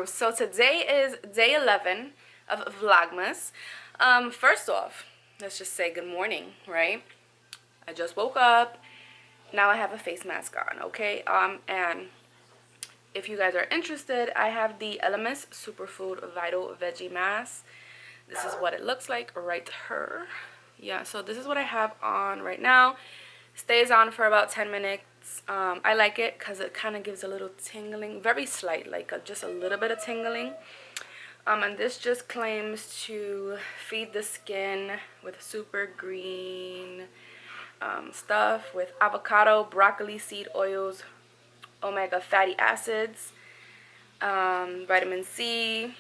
So today is day 11 of Vlogmas. First off, let's just say good morning, right? I just woke up. Now I have a face mask on, okay? And if you guys are interested, I have the Alvarez Superfood Vital Veggie Mask. This is what it looks like right here. Yeah, so this is what I have on right now. Stays on for about 10 minutes. I like it because it kind of gives a little tingling, very slight, like just a little bit of tingling. And this just claims to feed the skin with super green stuff with avocado, broccoli seed oils, omega fatty acids, vitamin C.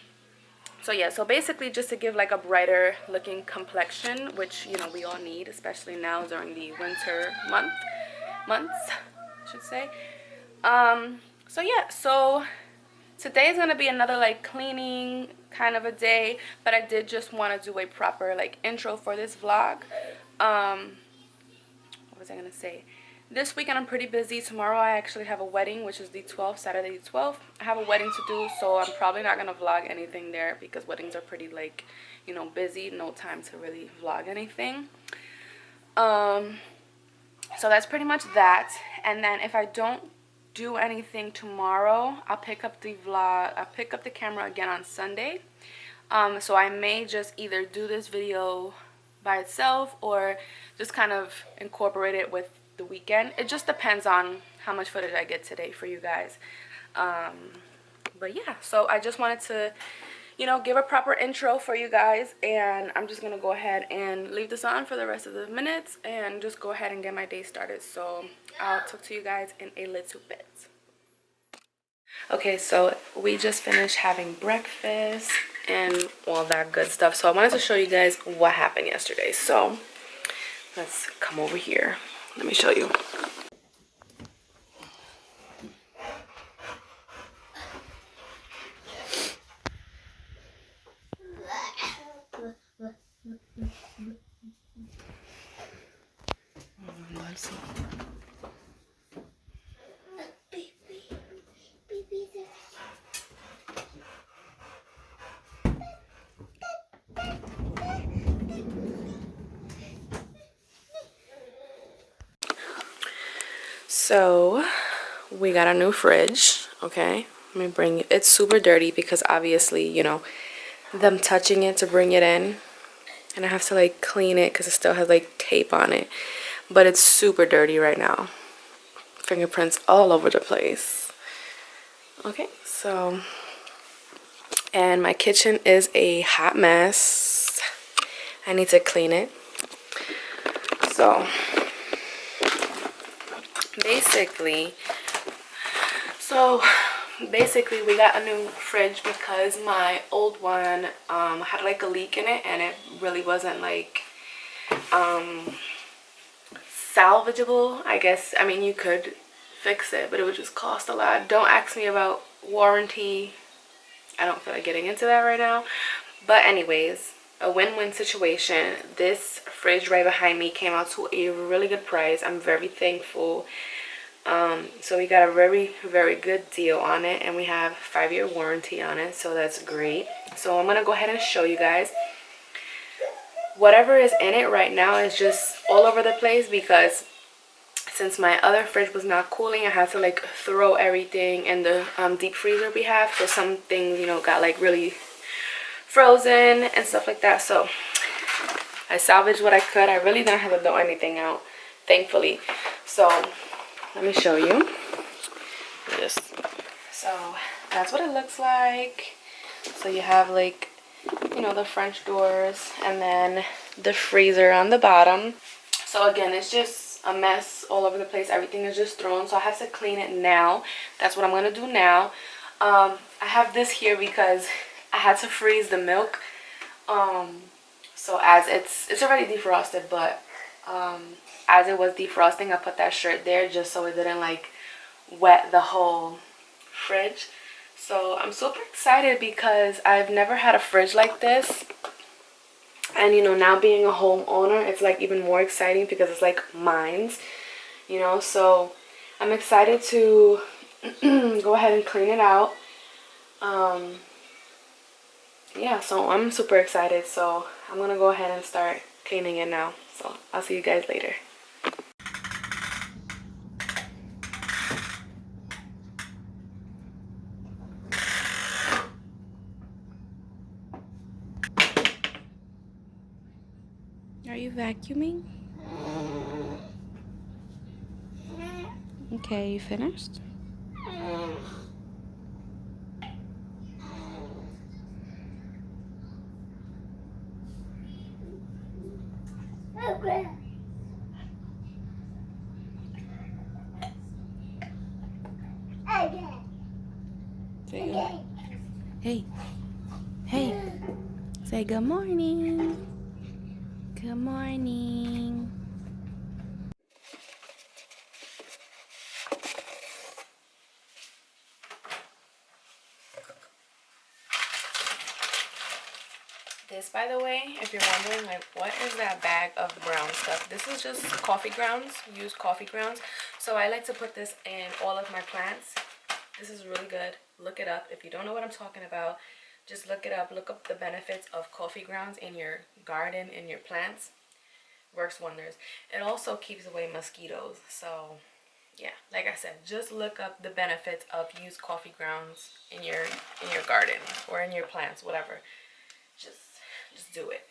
So yeah, so basically just to give like a brighter looking complexion, which, you know, we all need, especially now during the winter months, I should say. So yeah, so today is gonna be another like cleaning kind of a day, but I did just want to do a proper like intro for this vlog. What was I gonna say? This weekend I'm pretty busy. Tomorrow I actually have a wedding, which is the 12th, Saturday the 12th. I have a wedding to do, so I'm probably not gonna vlog anything there because weddings are pretty like, you know, busy. No time to really vlog anything. So that's pretty much that. And then if I don't do anything tomorrow, I'll pick up the camera again on Sunday. So I may just either do this video by itself or just kind of incorporate it with the weekend. It just depends on how much footage I get today for you guys. But yeah, so I just wanted to, you know, give a proper intro for you guys, and I'm just gonna go ahead and leave this on for the rest of the minutes and just go ahead and get my day started. So I'll talk to you guys in a little bit. Okay, so we just finished having breakfast and all that good stuff. So I wanted to show you guys what happened yesterday. So let's come over here. Let me show you. So we got a new fridge. Okay, let me bring it. It's super dirty because obviously, you know, them touching it to bring it in, and I have to like clean it because it still has like tape on it, but it's super dirty right now. Fingerprints all over the place. Okay, so, and my kitchen is a hot mess. I need to clean it. So basically we got a new fridge because my old one had like a leak in it, and it really wasn't like salvageable, I guess. I mean, you could fix it, but it would just cost a lot. Don't ask me about warranty. I don't feel like getting into that right now. But anyways, a win-win situation. This fridge right behind me came out to a really good price. I'm very thankful. So we got a very, very good deal on it, and we have 5-year warranty on it, so that's great. So I'm gonna go ahead and show you guys. Whatever is in it right now is just all over the place because since my other fridge was not cooling, I had to like throw everything in the deep freezer we have. So some things, you know, got like really frozen and stuff like that. So I salvaged what I could. I really didn't have to throw anything out, thankfully. So let me show you. So that's what it looks like. So you have like, you know, the French doors and then the freezer on the bottom. So again, it's just a mess all over the place. Everything is just thrown, so I have to clean it now. That's what I'm gonna do now. I have this here because I had to freeze the milk. So as it's already defrosted, but as it was defrosting, I put that shirt there just so it didn't like wet the whole fridge. So I'm super excited because I've never had a fridge like this, and you know, now being a homeowner, it's like even more exciting because it's like mine's, you know. So I'm excited to go ahead and clean it out. Yeah, so I'm super excited, so I'm gonna go ahead and start cleaning it now. So I'll see you guys later. Are you vacuuming? Okay, you finished? Say good. Hey, hey, say good morning. Good morning. This, by the way, if you're wondering, like, what is that bag of brown stuff? This is just coffee grounds, used coffee grounds. So I like to put this in all of my plants. This is really good. Look it up. If you don't know what I'm talking about, just look it up. Look up the benefits of coffee grounds in your garden, in your plants. Works wonders. It also keeps away mosquitoes. So yeah, like I said, just look up the benefits of used coffee grounds in your garden or in your plants, whatever. Just do it.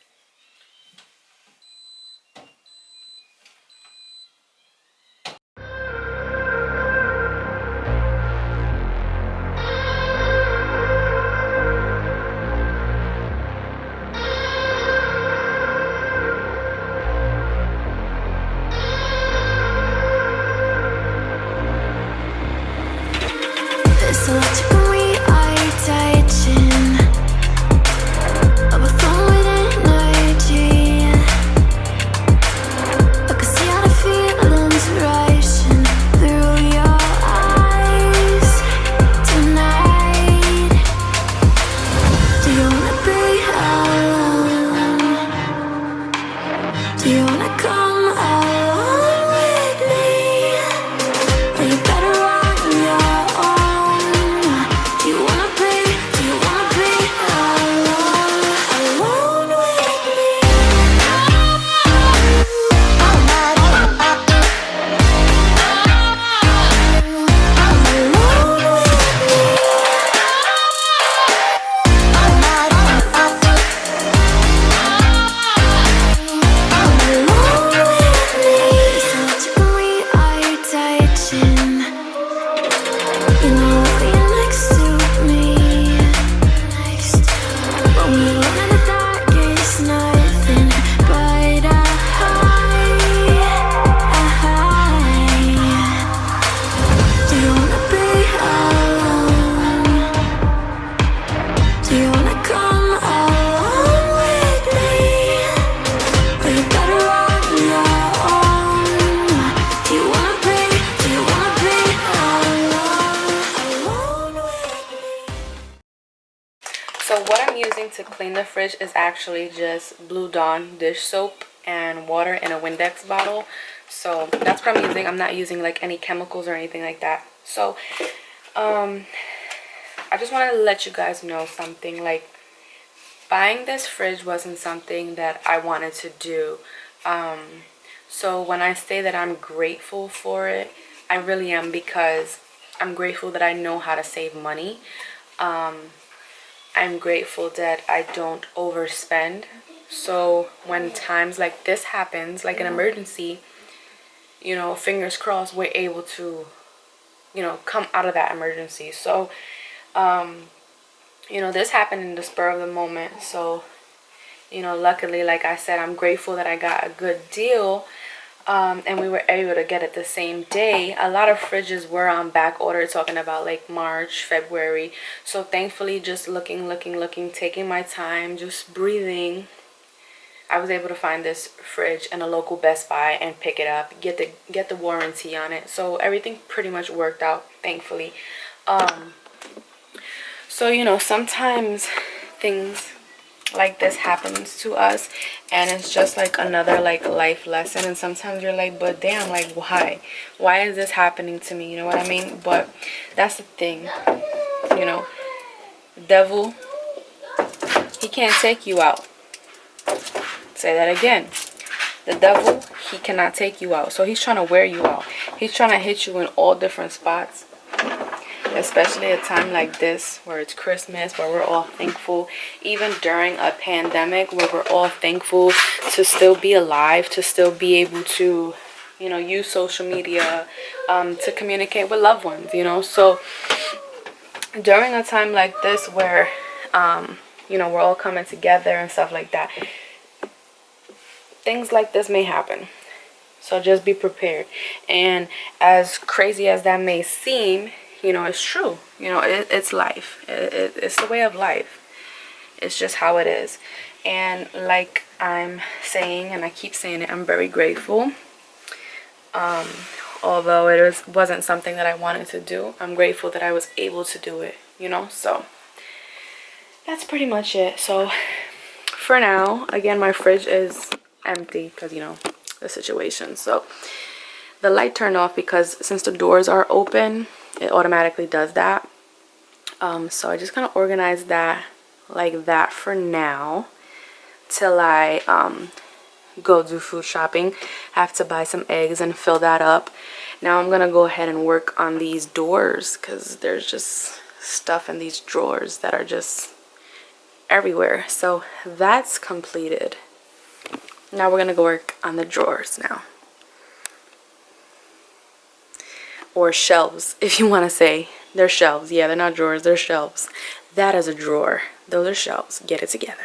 So what I'm using to clean the fridge is actually just Blue Dawn dish soap and water in a Windex bottle. So that's what I'm using. I'm not using like any chemicals or anything like that. So I just want to let you guys know something. Like, buying this fridge wasn't something that I wanted to do. So when I say that I'm grateful for it, I really am, because I'm grateful that I know how to save money. I'm grateful that I don't overspend. So when times like this happens, like an emergency, you know, fingers crossed, we're able to, you know, come out of that emergency. So, you know, this happened in the spur of the moment. So, you know, luckily, like I said, I'm grateful that I got a good deal. And we were able to get it the same day. A lot of fridges were on back order, talking about like March, February. So thankfully, just looking, taking my time, just breathing, I was able to find this fridge in a local Best Buy and pick it up, get the warranty on it. So everything pretty much worked out, thankfully. So, you know, sometimes things like this happens to us, and it's just like another like life lesson. And sometimes you're like, but damn, like, why is this happening to me? You know what I mean? But that's the thing, you know, Devil, he can't take you out. Say that again. The devil, he cannot take you out. So he's trying to wear you out. He's trying to hit you in all different spots. Especially a time like this where it's Christmas, where we're all thankful. Even during a pandemic where we're all thankful to still be alive, to still be able to, you know, use social media to communicate with loved ones, you know. So during a time like this where, you know, we're all coming together and stuff like that, things like this may happen. So just be prepared. And as crazy as that may seem, you know, it's true. You know, it's life. It's the way of life. It's just how it is. And like I'm saying, and I keep saying it, I'm very grateful. Although it wasn't something that I wanted to do, I'm grateful that I was able to do it, you know. So that's pretty much it. So for now, again, my fridge is empty because, you know, the situation. So the light turned off because since the doors are open, it automatically does that. So I just kind of organized that like that for now till I go do food shopping. I have to buy some eggs and fill that up. Now I'm gonna go ahead and work on these doors because there's just stuff in these drawers that are just everywhere. So that's completed. Now we're gonna go work on the drawers now, or shelves, if you want to say. They're shelves. Yeah, they're not drawers, they're shelves. That is a drawer. Those are shelves. Get it together.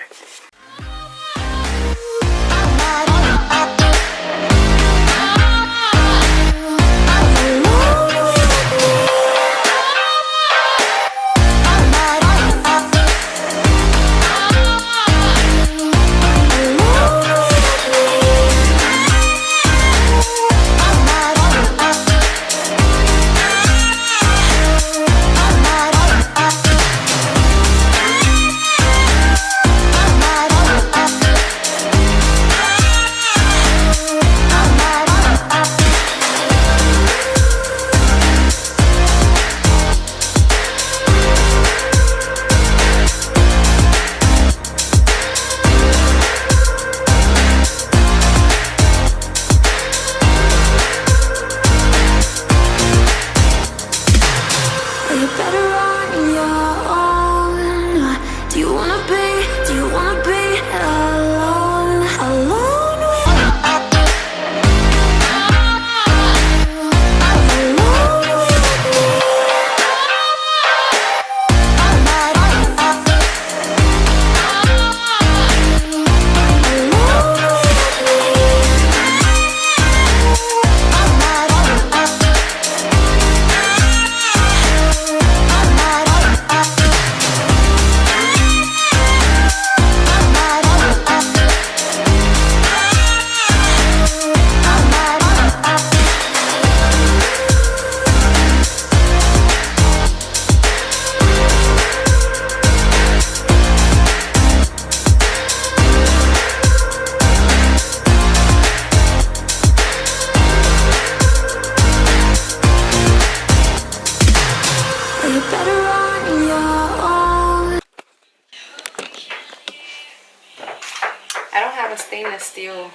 Stainless steel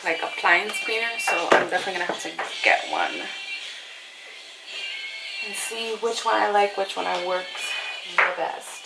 like appliance cleaner, so I'm definitely gonna have to get one and see which one I like, which one I works the best.